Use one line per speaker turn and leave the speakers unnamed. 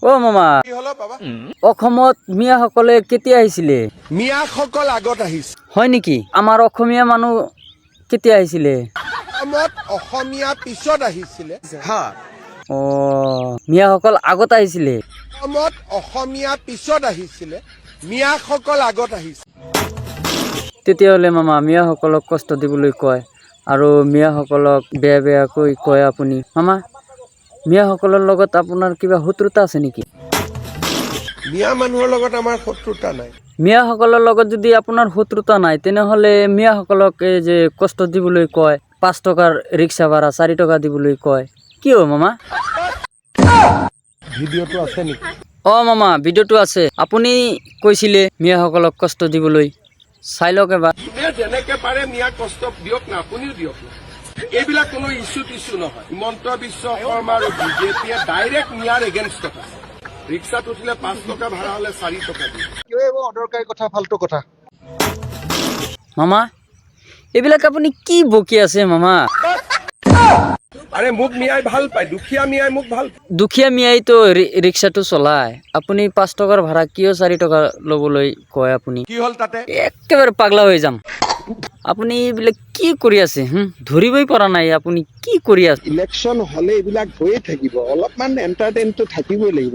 ও মামা
কি হলো বাবা?
অসমত মিয়াসকলে কেতিয়া আহিছিলে?
মিয়াসকল আগত আহিছে।
হয় নেকি? আমাৰ অসমীয়া মানুহ কেতিয়া আহিছিলে?
অসমত অসমীয়া পিছত আহিছিলে। হা।
অ মিয়াসকল আগত আহিছিলে।
অসমত অসমীয়া পিছত আহিছিলে। মিয়াসকল আগত আহিছে।
তেতিয়াহ'লে মামা মিয়াসকলক কষ্ট দিবলৈ কয় আৰু মিয়াসকলক বেয়া বেয়াকৈ কয় আপুনি। মামা মিয়াসকলৰ লগত আপোনাৰ কিবা শত্ৰুতা আছে নেকি?
মিয়া মানুহৰ লগত আমাৰ শত্ৰুতা নাই।
মিয়াসকলৰ লগত যদি আপোনাৰ শত্ৰুতা নাই তেনেহ'লে মিয়াসকলক এই যে কষ্ট দিবলৈ কয়, 5 টকাৰ ৰিক্সা ভাড়া 4 টকা দিবলৈ কয়, কিয় মামা?
ভিডিঅ'টো আছে নেকি?
অ মামা ভিডিঅ'টো আছে। আপুনি কৈছিলে মিয়াসকলক কষ্ট দিবলৈ, চাই লওক এবাৰ।
যোনে যেনেকে পাৰে মিয়াক কষ্ট দিয়ক না, আপুনিও দিয়ক না। এইবিলাক কোনো ইছ্যু নহয়। হিমন্ত বিশ্ব শৰ্মা আৰু বিজেপিয়ে ডাইৰেক্ট মিয়াৰ এগেইনষ্টত আছে। ৰিক্সাত উঠিলে 5 টকা ভাড়া হলে 4 টকা দিয়ে। কিয় এইবোৰ অদৰকাৰী কথা, ফাল্টু কথা?
মামা এইবিলাক আপুনি কি বকি আছে মামা?
আৰে মোক মিয়াই ভাল পায়, দুখীয়া মিয়াই মোক ভাল পায়।
দুখীয়া মিয়াইতো ৰিক্সাটো চলায়, আপুনি 5 টকাৰ ভাড়া কিয় 4 টকা ল'বলৈ কয় আপুনি?
কি হ'ল তাতে?
একেবাৰে পাগলা হৈ যাম। আপুনি এইবিলাক কি কৰি আছে? ধৰিবই পৰা নাই আপুনি কি কৰি আছে।
ইলেকশ্যন হলে এইবিলাক হৈয়ে থাকিব, অলপমান এণ্টাৰটেইনটো থাকিবই লাগিব।